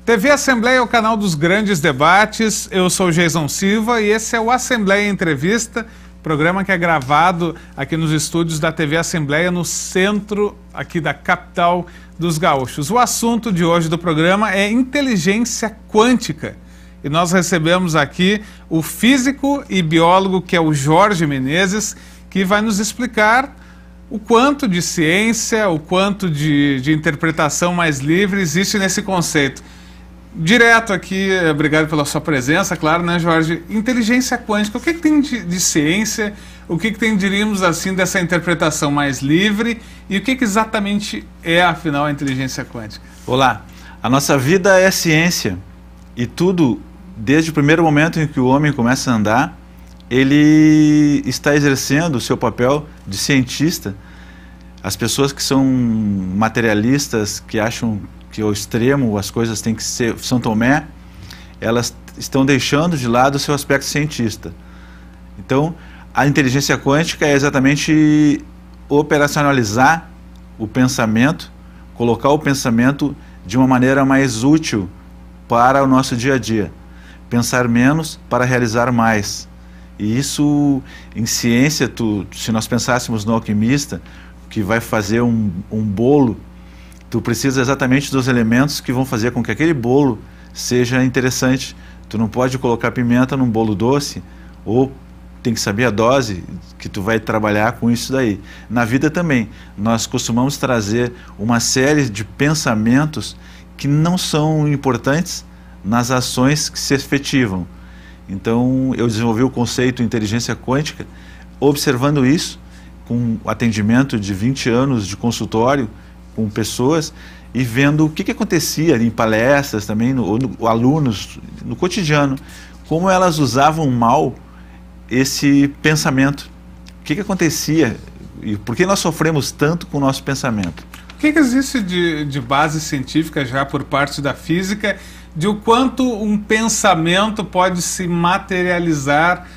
TV Assembleia é o canal dos grandes debates. Eu sou o Jason Silva e esse é o Assembleia Entrevista, programa que é gravado aqui nos estúdios da TV Assembleia, no centro aqui da capital dos gaúchos. O assunto de hoje do programa é inteligência quântica. E nós recebemos aqui o físico e biólogo que é o Jorge Menezes, que vai nos explicar o quanto de ciência, o quanto de interpretação mais livre existe nesse conceito. Direto aqui, obrigado pela sua presença, claro, né, Jorge? Inteligência quântica, o que tem de ciência, o que tem, diríamos assim, dessa interpretação mais livre e o que exatamente é, afinal, a inteligência quântica? Olá, a nossa vida é ciência e tudo, desde o primeiro momento em que o homem começa a andar, ele está exercendo o seu papel de cientista. As pessoas que são materialistas, que acham que ao extremo as coisas têm que ser São Tomé, elas estão deixando de lado o seu aspecto cientista. Então, a inteligência quântica é exatamente operacionalizar o pensamento, colocar o pensamento de uma maneira mais útil para o nosso dia a dia. Pensar menos para realizar mais. E isso, em ciência, se nós pensássemos no alquimista, que vai fazer um bolo, tu precisa exatamente dos elementos que vão fazer com que aquele bolo seja interessante. Tu não pode colocar pimenta num bolo doce, ou tem que saber a dose que tu vai trabalhar com isso daí. Na vida também, nós costumamos trazer uma série de pensamentos que não são importantes nas ações que se efetivam. Então, eu desenvolvi o conceito de inteligência quântica, observando isso, com atendimento de 20 anos de consultório, com pessoas, e vendo o que acontecia em palestras também, alunos, no cotidiano, como elas usavam mal esse pensamento. O que acontecia e por que nós sofremos tanto com o nosso pensamento. O que existe de base científica já por parte da física de o quanto um pensamento pode se materializar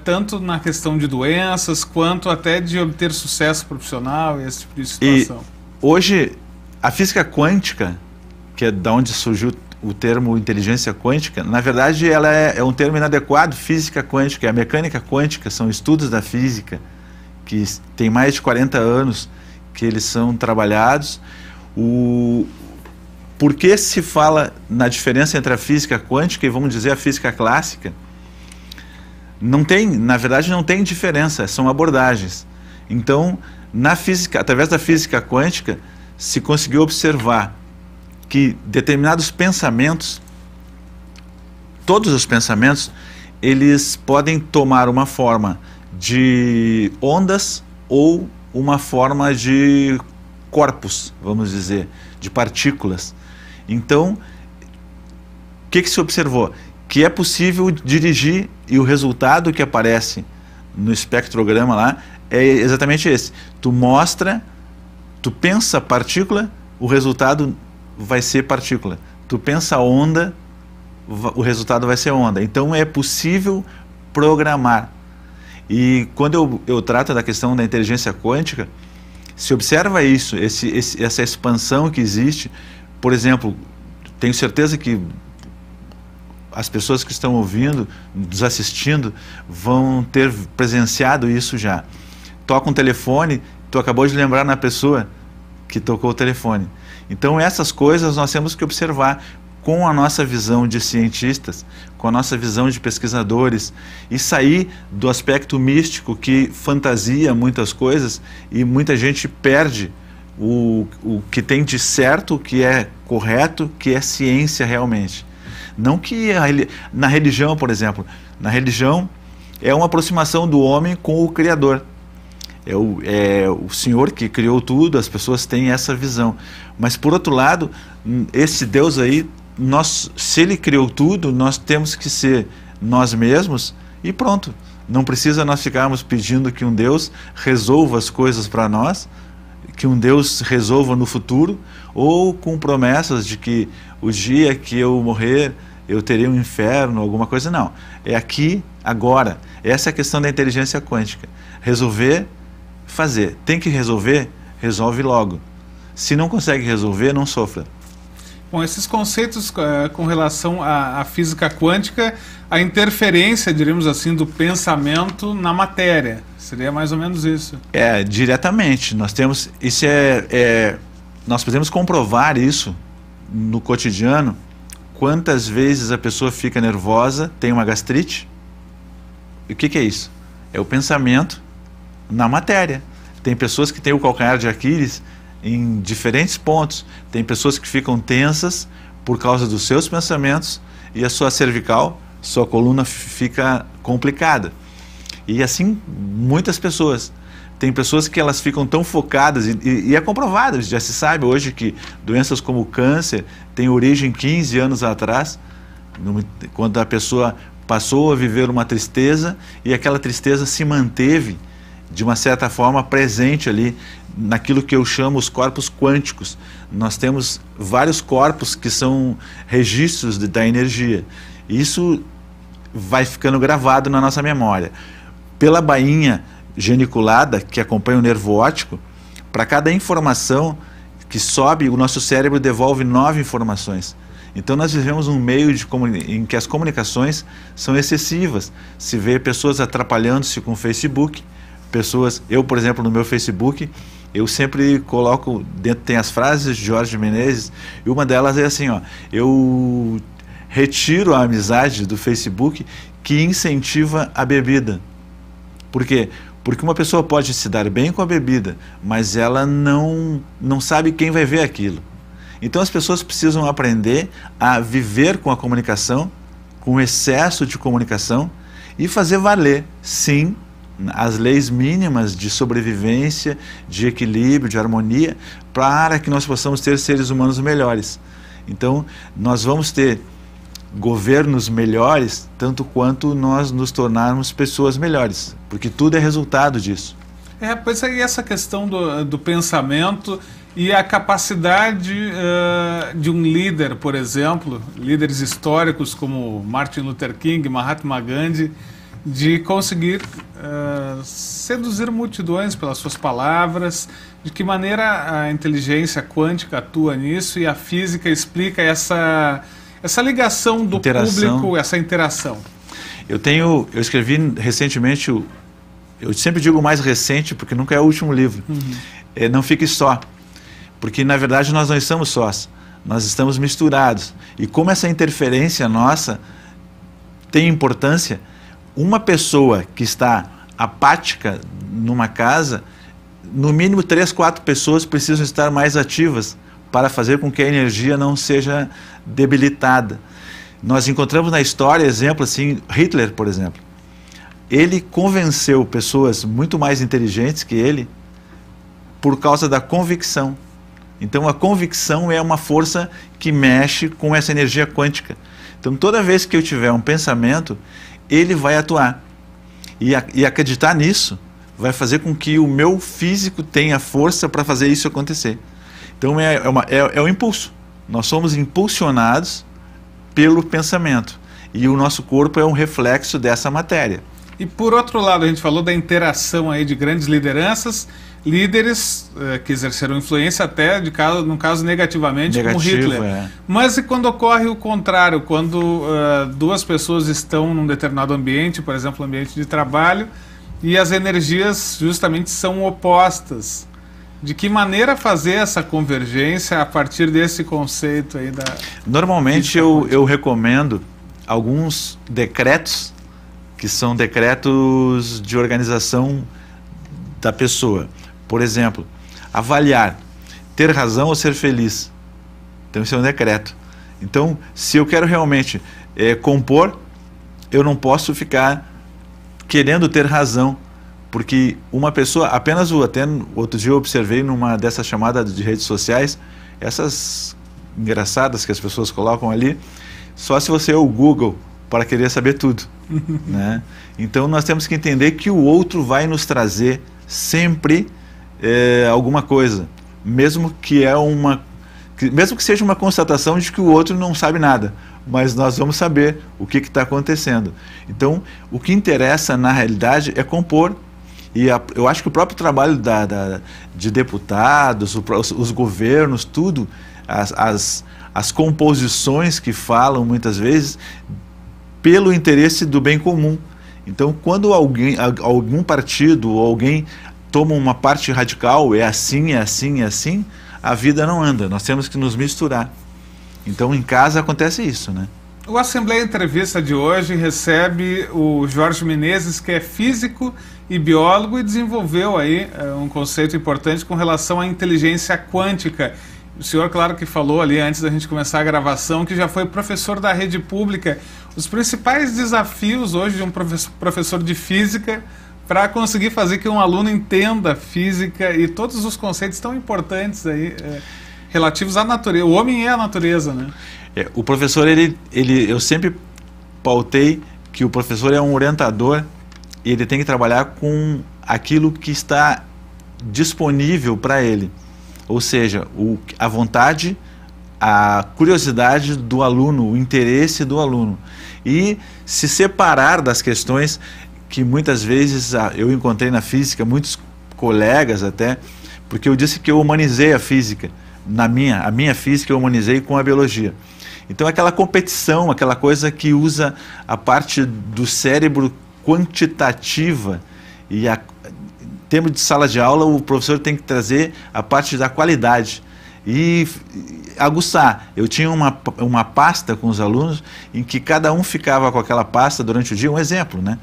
tanto na questão de doenças quanto até de obter sucesso profissional e esse tipo de situação? Hoje, a física quântica, que é da onde surgiu o termo inteligência quântica, na verdade ela é um termo inadequado. Física quântica e a mecânica quântica são estudos da física que tem mais de 40 anos que eles são trabalhados. Por que se fala na diferença entre a física quântica e, vamos dizer, a física clássica? Na verdade não tem diferença, são abordagens. Então, na física, através da física quântica, se conseguiu observar que determinados pensamentos, todos os pensamentos, eles podem tomar uma forma de ondas ou uma forma de corpos, vamos dizer, de partículas. Então, o que se observou? Que é possível dirigir, e o resultado que aparece no espectrograma lá é exatamente esse. Tu pensa partícula, o resultado vai ser partícula. Tu pensa onda, o resultado vai ser onda. Então é possível programar. E quando eu trato da questão da inteligência quântica, se observa isso, essa expansão que existe. Por exemplo, tenho certeza que as pessoas que estão ouvindo, nos assistindo, vão ter presenciado isso já. Toca um telefone, tu acabou de lembrar na pessoa que tocou o telefone. Então essas coisas nós temos que observar com a nossa visão de cientistas, com a nossa visão de pesquisadores, e sair do aspecto místico que fantasia muitas coisas e muita gente perde o que tem de certo, o que é correto, que é ciência realmente. Não que na religião, por exemplo, na religião é uma aproximação do homem com o Criador. É o Senhor que criou tudo, as pessoas têm essa visão. Mas, por outro lado, esse Deus aí, se Ele criou tudo, nós temos que ser nós mesmos e pronto. Não precisa nós ficarmos pedindo que um Deus resolva as coisas para nós, que um Deus resolva no futuro, ou com promessas de que o dia que eu morrer eu terei um inferno, alguma coisa. Não, é aqui, agora. Essa é a questão da inteligência quântica. Resolver, fazer. Tem que resolver, resolve logo. Se não consegue resolver, não sofra. Bom, esses conceitos com relação à física quântica, a interferência, diríamos assim, do pensamento na matéria, seria mais ou menos isso. Diretamente. Nós temos, nós podemos comprovar isso no cotidiano. Quantas vezes a pessoa fica nervosa, tem uma gastrite? E o que é isso? É o pensamento na matéria. Tem pessoas que têm o calcanhar de Aquiles em diferentes pontos. Tem pessoas que ficam tensas por causa dos seus pensamentos e a sua cervical, sua coluna fica complicada. E assim, muitas pessoas. Tem pessoas que elas ficam tão focadas, e é comprovado, já se sabe hoje que doenças como o câncer têm origem 15 anos atrás, quando a pessoa passou a viver uma tristeza e aquela tristeza se manteve, de uma certa forma, presente ali naquilo que eu chamo os corpos quânticos. Nós temos vários corpos que são registros da energia. Isso vai ficando gravado na nossa memória. Pela bainha geniculada, que acompanha o nervo óptico, para cada informação que sobe, o nosso cérebro devolve 9 informações. Então nós vivemos um meio em que as comunicações são excessivas. Se vê pessoas atrapalhando-se com o Facebook, eu, por exemplo, no meu Facebook, eu sempre coloco, dentro tem as frases de Jorge Menezes, e uma delas é assim, eu retiro a amizade do Facebook que incentiva a bebida. Por quê? Porque uma pessoa pode se dar bem com a bebida, mas ela não sabe quem vai ver aquilo. Então as pessoas precisam aprender a viver com a comunicação, com o excesso de comunicação, e fazer valer, sim, as leis mínimas de sobrevivência, de equilíbrio, de harmonia, para que nós possamos ter seres humanos melhores. Então nós vamos ter governos melhores, tanto quanto nós nos tornarmos pessoas melhores, porque tudo é resultado disso. Pois aí essa questão do pensamento e a capacidade de um líder, por exemplo, líderes históricos como Martin Luther King, Mahatma Gandhi, de conseguir seduzir multidões pelas suas palavras. De que maneira a inteligência quântica atua nisso e a física explica essa ligação do público, essa interação? Eu escrevi recentemente, eu sempre digo o mais recente, porque nunca é o último livro. Não fique só, porque na verdade nós não estamos sós, nós estamos misturados. E como essa interferência nossa tem importância, uma pessoa que está apática numa casa, no mínimo 3, 4 pessoas precisam estar mais ativas para fazer com que a energia não seja debilitada. Nós encontramos na história exemplo assim, Hitler, por exemplo. Ele convenceu pessoas muito mais inteligentes que ele por causa da convicção. Então a convicção é uma força que mexe com essa energia quântica. Então toda vez que eu tiver um pensamento, ele vai atuar. E acreditar nisso vai fazer com que o meu físico tenha força para fazer isso acontecer. Então é um impulso. Nós somos impulsionados pelo pensamento. E o nosso corpo é um reflexo dessa matéria. E por outro lado, a gente falou da interação aí de grandes lideranças, líderes que exerceram influência até, no caso, negativamente, como Hitler. Mas e quando ocorre o contrário, quando duas pessoas estão num determinado ambiente, por exemplo, ambiente de trabalho, e as energias justamente são opostas? De que maneira fazer essa convergência a partir desse conceito aí da... Normalmente eu recomendo alguns decretos, que são decretos de organização da pessoa. Por exemplo, avaliar, ter razão ou ser feliz. Então isso é um decreto. Então, se eu quero realmente compor, eu não posso ficar querendo ter razão, porque uma pessoa, até outro dia eu observei numa dessas chamadas de redes sociais, essas engraçadas que as pessoas colocam ali, só se você é o Google para querer saber tudo. Né? Então nós temos que entender que o outro vai nos trazer sempre alguma coisa, mesmo que seja uma constatação de que o outro não sabe nada, mas nós vamos saber o que está acontecendo. Então o que interessa na realidade é compor. E eu acho que o próprio trabalho de deputados, os governos, tudo, as composições que falam muitas vezes pelo interesse do bem comum. Então, quando algum partido ou alguém toma uma parte radical, é assim, é assim, é assim, a vida não anda. Nós temos que nos misturar. Então, em casa acontece isso, né? O Assembleia Entrevista de hoje recebe o Jorge Menezes, que é físico e biólogo e desenvolveu aí um conceito importante com relação à inteligência quântica. O senhor, claro que falou ali antes da gente começar a gravação, que já foi professor da rede pública. Os principais desafios hoje de um professor de física para conseguir fazer que um aluno entenda física e todos os conceitos tão importantes aí relativos à natureza. O homem é a natureza, né? O professor, eu sempre pautei que o professor é um orientador e ele tem que trabalhar com aquilo que está disponível para ele. Ou seja, a vontade, a curiosidade do aluno, o interesse do aluno. E se separar das questões que muitas vezes eu encontrei na física, muitos colegas até, porque eu disse que eu humanizei a física. A minha física eu humanizei com a biologia. Então aquela competição, aquela coisa que usa a parte do cérebro quantitativa e em termos de sala de aula, o professor tem que trazer a parte da qualidade e aguçar. Eu tinha uma pasta com os alunos em que cada um ficava com aquela pasta durante o dia, um exemplo, né?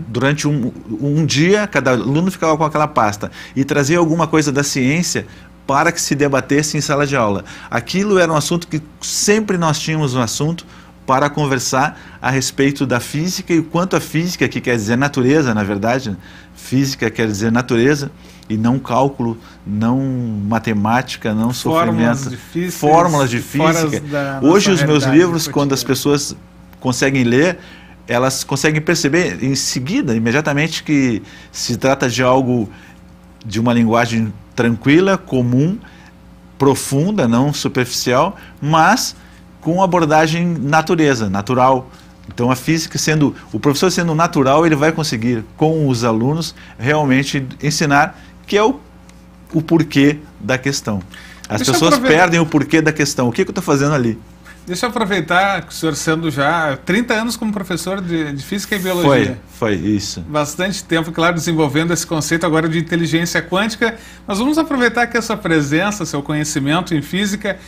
Durante um dia, cada aluno ficava com aquela pasta e trazia alguma coisa da ciência para que se debatesse em sala de aula. Aquilo era um assunto que sempre nós tínhamos um assunto para conversar a respeito da física e o quanto a física, que quer dizer natureza, na verdade, física quer dizer natureza e não cálculo, não matemática, não sofrimento, fórmulas difíceis. Hoje os meus livros, quando as pessoas conseguem ler, elas conseguem perceber em seguida, imediatamente, que se trata de algo, de uma linguagem tranquila, comum, profunda, não superficial, mas com abordagem natureza, natural. Então a física o professor sendo natural, ele vai conseguir com os alunos realmente ensinar que é o porquê da questão. As pessoas perdem o porquê da questão. O que eu estou fazendo ali? Deixa eu aproveitar que o senhor sendo já 30 anos como professor de Física e Biologia. Foi isso. Bastante tempo, claro, desenvolvendo esse conceito agora de inteligência quântica. Mas vamos aproveitar que essa presença, seu conhecimento em física,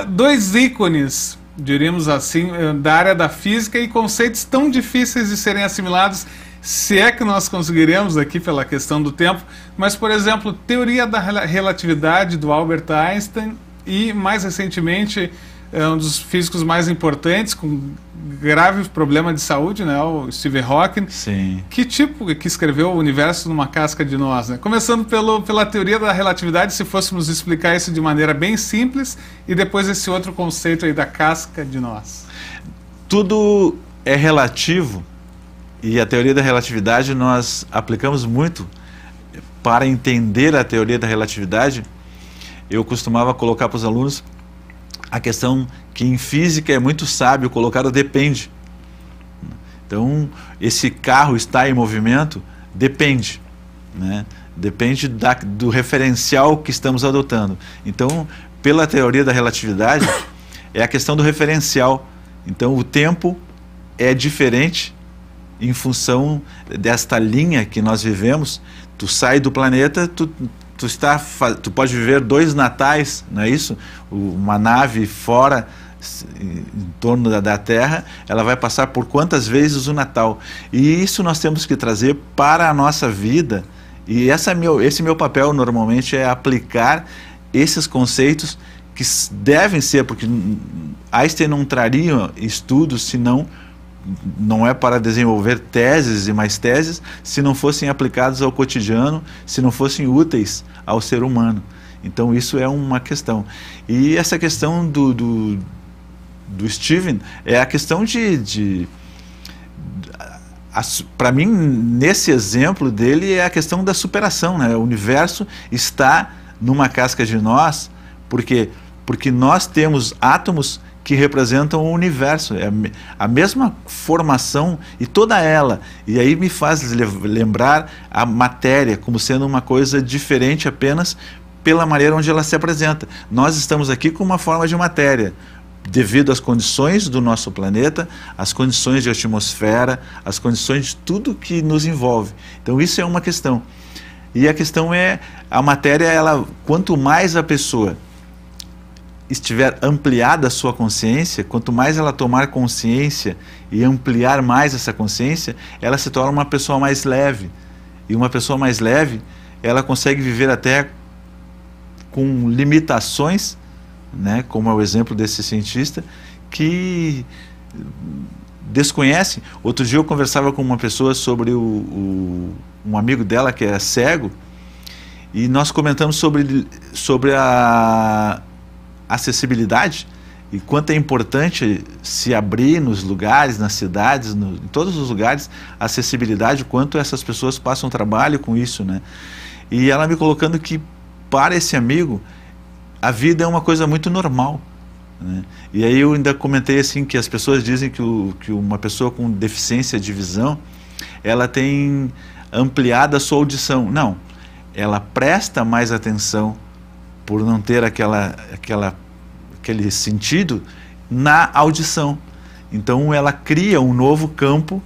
dois ícones, diríamos assim, da área da física e conceitos tão difíceis de serem assimilados, se é que nós conseguiremos aqui pela questão do tempo. Mas, por exemplo, teoria da relatividade do Albert Einstein e, mais recentemente, um dos físicos mais importantes, com grave problema de saúde, né, o Stephen Hawking. Sim. Que escreveu O Universo numa Casca de Nós, né? Começando pela teoria da relatividade, se fôssemos explicar isso de maneira bem simples, e depois esse outro conceito aí da casca de nós. Tudo é relativo, e a teoria da relatividade nós aplicamos muito para entender a teoria da relatividade. Eu costumava colocar para os alunos a questão que em física é muito sábio colocar o depende. Então, esse carro está em movimento, depende, né? Depende do referencial que estamos adotando. Então, pela teoria da relatividade, é a questão do referencial. Então, o tempo é diferente em função desta linha que nós vivemos. Tu sai do planeta, tu pode viver 2 natais, não é isso? Uma nave fora, em torno da Terra, ela vai passar por quantas vezes o Natal? E isso nós temos que trazer para a nossa vida, e esse meu papel normalmente é aplicar esses conceitos que devem ser, porque Einstein não traria estudos senão não é para desenvolver teses e mais teses se não fossem aplicados ao cotidiano, se não fossem úteis ao ser humano. Então isso é uma questão. E essa questão do Stephen é a questão para mim, nesse exemplo dele, é a questão da superação, né? O universo está numa casca de nós, porque nós temos átomos que representam o universo, é a mesma formação e toda ela. E aí me faz lembrar a matéria como sendo uma coisa diferente apenas pela maneira onde ela se apresenta. Nós estamos aqui com uma forma de matéria, devido às condições do nosso planeta, às condições de atmosfera, às condições de tudo que nos envolve. Então isso é uma questão. E a questão é, a matéria, ela, quanto mais a pessoa estiver ampliada a sua consciência, quanto mais ela tomar consciência e ampliar mais essa consciência, ela se torna uma pessoa mais leve. E uma pessoa mais leve, ela consegue viver até com limitações, né, como é o exemplo desse cientista, que desconhece. Outro dia eu conversava com uma pessoa sobre um amigo dela que é cego, e nós comentamos sobre a acessibilidade e quanto é importante se abrir nos lugares, nas cidades, em todos os lugares, a acessibilidade, quanto essas pessoas passam trabalho com isso, né? E ela me colocando que para esse amigo a vida é uma coisa muito normal, né? E aí eu ainda comentei assim que as pessoas dizem que uma pessoa com deficiência de visão, ela tem ampliado a sua audição. Não, ela presta mais atenção por não ter aquele sentido na audição. Então ela cria um novo campo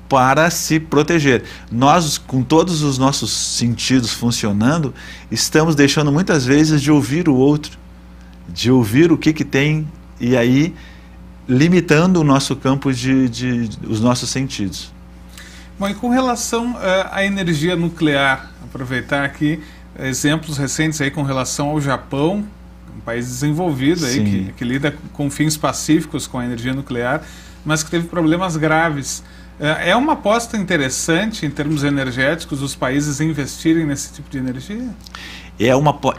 para se proteger. Nós, com todos os nossos sentidos funcionando, estamos deixando muitas vezes de ouvir o outro, de ouvir o que tem, e aí limitando o nosso campo os nossos sentidos. Bom, e com relação à energia nuclear, aproveitar aqui exemplos recentes aí com relação ao Japão, um país desenvolvido aí que lida com fins pacíficos com a energia nuclear, mas que teve problemas graves. É uma aposta interessante em termos energéticos os países investirem nesse tipo de energia?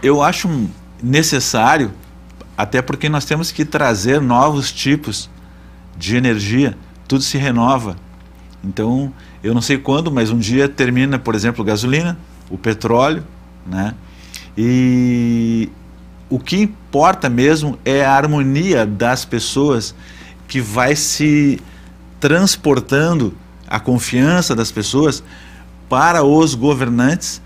Eu acho necessário, até porque nós temos que trazer novos tipos de energia, tudo se renova. Então, eu não sei quando, mas um dia termina, por exemplo, a gasolina, o petróleo, né? E o que importa mesmo é a harmonia das pessoas, que vai se transportando a confiança das pessoas para os governantes,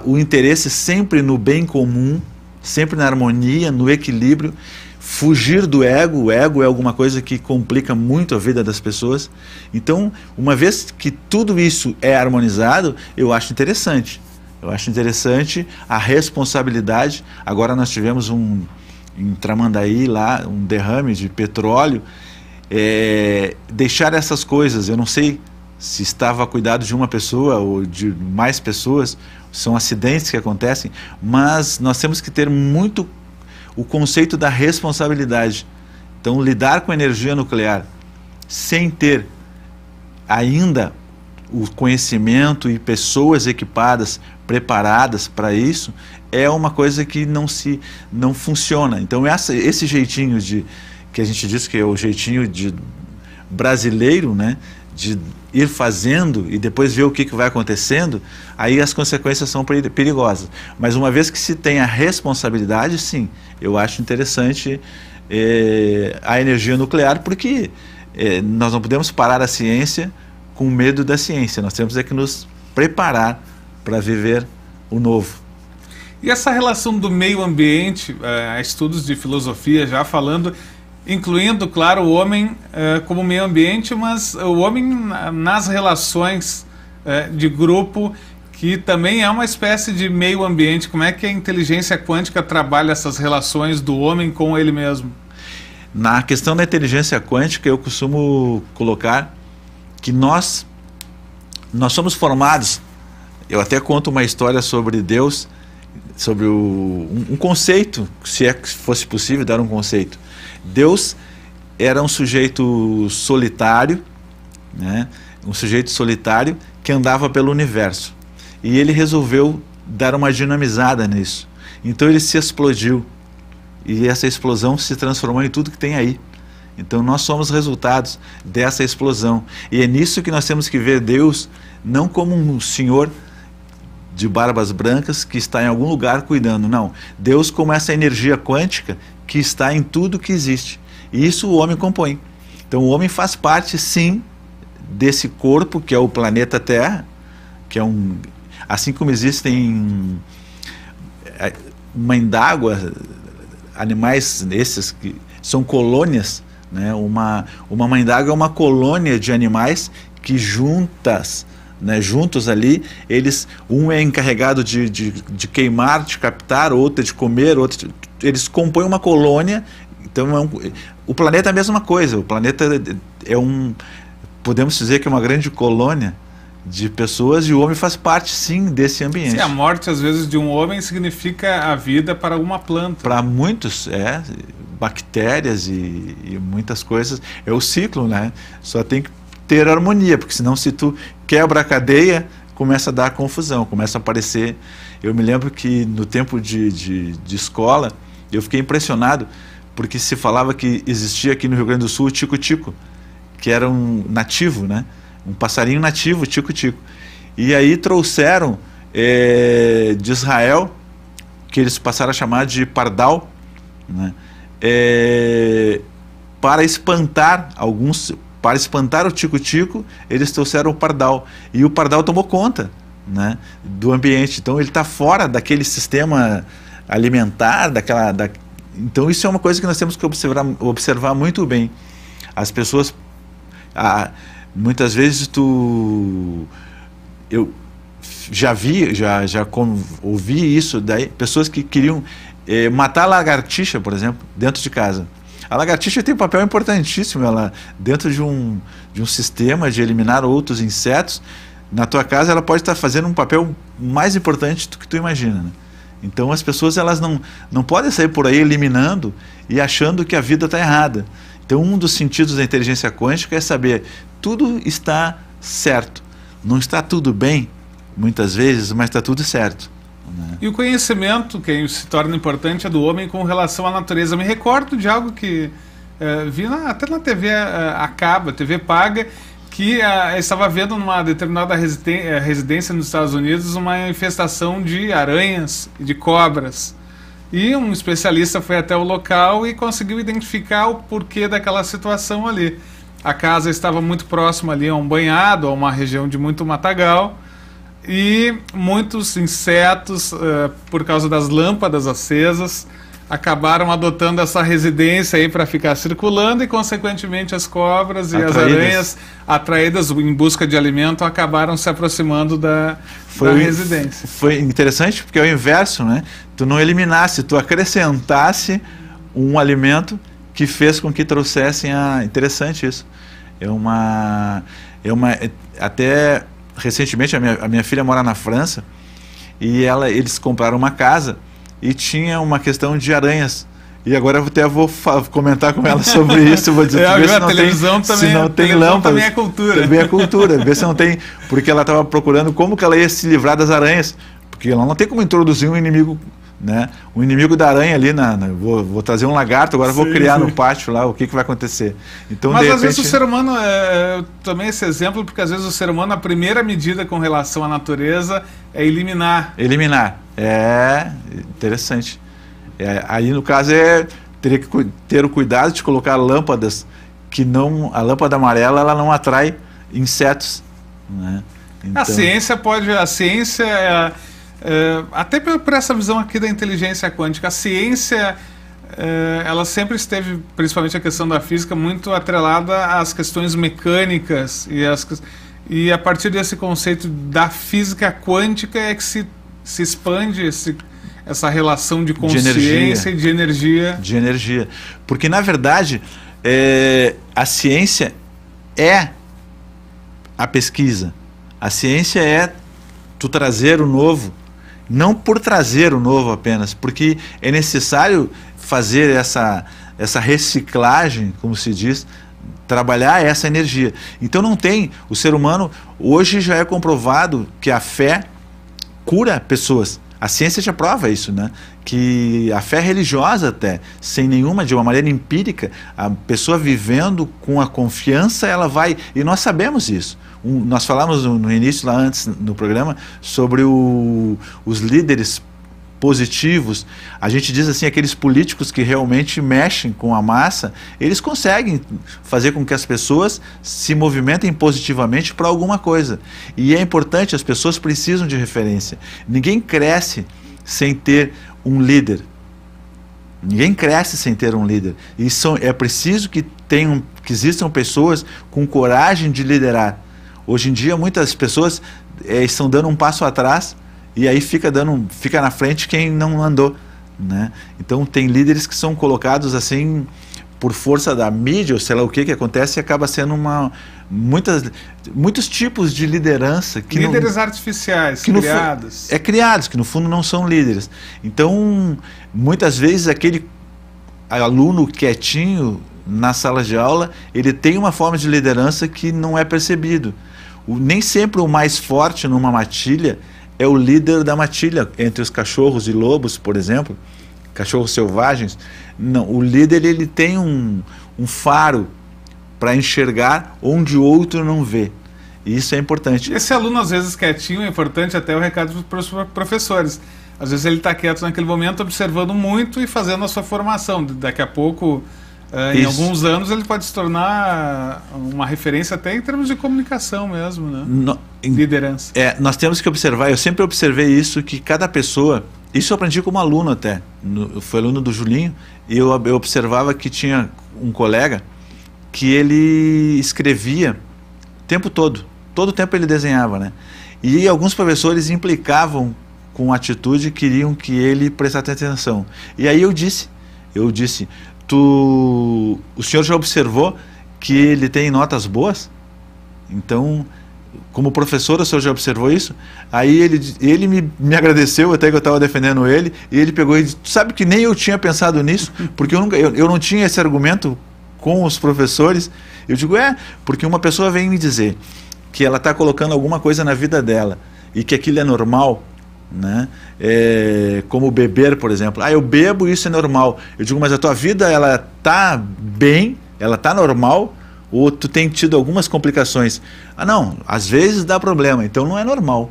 o interesse sempre no bem comum, sempre na harmonia, no equilíbrio, fugir do ego. O ego é alguma coisa que complica muito a vida das pessoas. Então, uma vez que tudo isso é harmonizado, eu acho interessante. Eu acho interessante a responsabilidade. Agora nós tivemos em Tramandaí, lá, um derrame de petróleo. Deixar essas coisas, eu não sei se estava a cuidado de uma pessoa ou de mais pessoas, são acidentes que acontecem, mas nós temos que ter muito o conceito da responsabilidade. Então, lidar com energia nuclear sem ter ainda o conhecimento e pessoas equipadas, preparadas para isso, é uma coisa que não funciona. Então, esse jeitinho que a gente diz que é o jeitinho brasileiro, né, de ir fazendo e depois ver o que vai acontecendo, aí as consequências são perigosas. Mas uma vez que se tem a responsabilidade, sim, eu acho interessante a energia nuclear, porque nós não podemos parar a ciência com medo da ciência, nós temos que nos preparar para viver o novo. E essa relação do meio ambiente, estudos de filosofia já falando, incluindo, claro, o homem como meio ambiente, mas o homem nas relações de grupo, que também é uma espécie de meio ambiente. Como é que a inteligência quântica trabalha essas relações do homem com ele mesmo? Na questão da inteligência quântica, eu costumo colocar que nós somos formados. Eu até conto uma história sobre Deus, sobre um conceito, se é que fosse possível dar um conceito. Deus era um sujeito solitário, né? Um sujeito solitário que andava pelo universo. E ele resolveu dar uma dinamizada nisso. Então ele se explodiu. E essa explosão se transformou em tudo que tem aí. Então nós somos resultados dessa explosão. E é nisso que nós temos que ver Deus, não como um senhor de barbas brancas que está em algum lugar cuidando. Não, Deus como essa energia quântica que está em tudo que existe. E isso o homem compõe. Então o homem faz parte, sim, desse corpo que é o planeta Terra, que é assim como existem mãe d'água, animais esses que são colônias, né? Uma mãe d'água é uma colônia de animais que juntos ali, um é encarregado de queimar, de captar, outro de comer, eles compõem uma colônia. Então o planeta é a mesma coisa, o planeta podemos dizer que é uma grande colônia de pessoas, e o homem faz parte, sim, desse ambiente. Sim, a morte, às vezes, de um homem significa a vida para alguma planta. Para muitos, bactérias e muitas coisas, é o ciclo, né? Só tem que ter harmonia, porque senão, se tu quebra a cadeia, começa a dar confusão, começa a aparecer. Eu me lembro que no tempo de escola, eu fiquei impressionado, porque se falava que existia aqui no Rio Grande do Sul o tico-tico, que era um nativo, né? Um passarinho nativo, tico-tico. E aí trouxeram de Israel, que eles passaram a chamar de pardal, né? Para espantar o tico-tico, eles trouxeram o pardal. E o pardal tomou conta, né, do ambiente. Então ele está fora daquele sistema alimentar, então isso é uma coisa que nós temos que observar muito bem. As pessoas... muitas vezes eu já ouvi isso daí, pessoas que queriam matar a lagartixa, por exemplo, dentro de casa. A lagartixa tem um papel importantíssimo, ela, dentro de um sistema de eliminar outros insetos. Na tua casa ela pode estar fazendo um papel mais importante do que tu imagina, né? Então as pessoas, elas não podem sair por aí eliminando e achando que a vida está errada. Então um dos sentidos da inteligência quântica é saber, tudo está certo. Não está tudo bem, muitas vezes, mas está tudo certo, né? E o conhecimento que se torna importante é do homem com relação à natureza. Me recordo de algo que vi até na TV TV paga, que estava vendo numa determinada residência nos Estados Unidos uma infestação de aranhas e de cobras. E um especialista foi até o local e conseguiu identificar o porquê daquela situação ali. A casa estava muito próxima ali a um banhado, a uma região de muito matagal, e muitos insetos, por causa das lâmpadas acesas, acabaram adotando essa residência aí para ficar circulando, e consequentemente as cobras e as aranhas, atraídas em busca de alimento, acabaram se aproximando da residência. Foi interessante porque é o inverso, né? Tu não eliminasse, tu acrescentasse um alimento que fez com que trouxessem interessante isso. Até recentemente a minha filha mora na França, e eles compraram uma casa e tinha uma questão de aranhas. E agora eu até vou comentar com ela sobre isso. Vou dizer, se não tem lâmpadas. Também é cultura. Também é cultura. Ver se não tem. Porque ela estava procurando como que ela ia se livrar das aranhas. Porque ela não tem como introduzir um inimigo, né? Um inimigo da aranha ali. Vou trazer um lagarto, agora vou criar no pátio lá. O que vai acontecer? Então, mas às vezes o ser humano, também esse exemplo, porque às vezes o ser humano, a primeira medida com relação à natureza é eliminar. Eliminar. É interessante. Aí no caso teria que ter o cuidado de colocar lâmpadas que não, a lâmpada amarela, ela não atrai insetos, né? Então, a ciência até por essa visão aqui da inteligência quântica, a ciência ela sempre esteve, principalmente a questão da física, muito atrelada às questões mecânicas, e a partir desse conceito da física quântica é que se expande essa relação de consciência e de energia. De energia. Porque, na verdade, a ciência é a pesquisa. A ciência é tu trazer o novo, não por trazer o novo apenas, porque é necessário fazer essa reciclagem, como se diz, trabalhar essa energia. Então não tem, o ser humano, hoje já é comprovado que a fé cura pessoas. A ciência já prova isso, né? Que a fé religiosa até, sem nenhuma, de uma maneira empírica, a pessoa vivendo com a confiança, ela vai... E nós sabemos isso. Nós falamos no início, lá antes, no programa, sobre os líderes positivos. A gente diz assim, aqueles políticos que realmente mexem com a massa, eles conseguem fazer com que as pessoas se movimentem positivamente para alguma coisa. E é importante, as pessoas precisam de referência. Ninguém cresce sem ter um líder. Ninguém cresce sem ter um líder. E é preciso que existam pessoas com coragem de liderar. Hoje em dia, muitas pessoas estão dando um passo atrás e aí fica na frente quem não andou, né? Então tem líderes que são colocados assim por força da mídia, ou sei lá o que acontece, e acaba sendo muitos tipos de liderança que líderes artificiais que criados. Criados, que no fundo não são líderes. Então, muitas vezes aquele aluno quietinho na sala de aula, ele tem uma forma de liderança que não é percebido. Nem sempre o mais forte numa matilha é o líder da matilha, entre os cachorros e lobos, por exemplo, cachorros selvagens. Não, o líder ele tem um faro para enxergar onde o outro não vê. E isso é importante. Esse aluno, às vezes, quietinho, é importante até o recado para os professores. Às vezes ele está quieto naquele momento, observando muito e fazendo a sua formação. Daqui a pouco, em alguns anos, ele pode se tornar uma referência até em termos de comunicação mesmo, né? Liderança. Nós temos que observar, eu sempre observei isso, que cada pessoa... Isso eu aprendi como aluno até. Eu fui aluno do Julinho, e eu observava que tinha um colega que ele escrevia o tempo todo. Todo o tempo ele desenhava, né? E alguns professores implicavam com atitude, queriam que ele prestasse atenção. E aí eu disse, o senhor já observou que ele tem notas boas? Então, como professor, o senhor já observou isso? Aí ele me agradeceu, até que eu estava defendendo ele, e ele pegou e disse, sabe que nem eu tinha pensado nisso, porque eu não tinha esse argumento com os professores. Eu digo, porque uma pessoa vem me dizer que ela está colocando alguma coisa na vida dela, e que aquilo é normal, né? Como beber, por exemplo. Eu bebo, isso é normal. Eu digo, mas a tua vida, ela está bem, ela está normal, ou tu tem tido algumas complicações? Não, às vezes dá problema, então não é normal.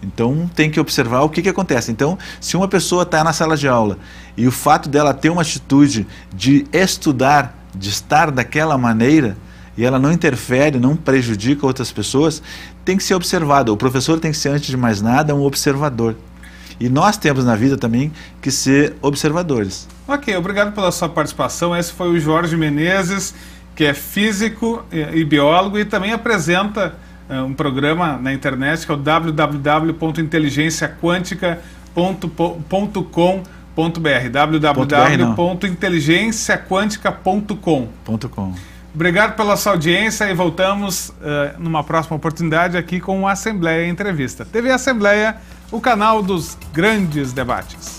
Então tem que observar o que acontece. Então, se uma pessoa está na sala de aula e o fato dela ter uma atitude de estudar, de estar daquela maneira, e ela não interfere, não prejudica outras pessoas, tem que ser observado. O professor tem que ser, antes de mais nada, um observador. E nós temos na vida também que ser observadores. Ok, obrigado pela sua participação. Esse foi o Jorge Menezes, que é físico e biólogo, e também apresenta um programa na internet que é o www.inteligenciaquantica.com.br www.inteligenciaquantica.com. Obrigado pela sua audiência e voltamos numa próxima oportunidade aqui com a Assembleia Entrevista. TV Assembleia, o canal dos grandes debates.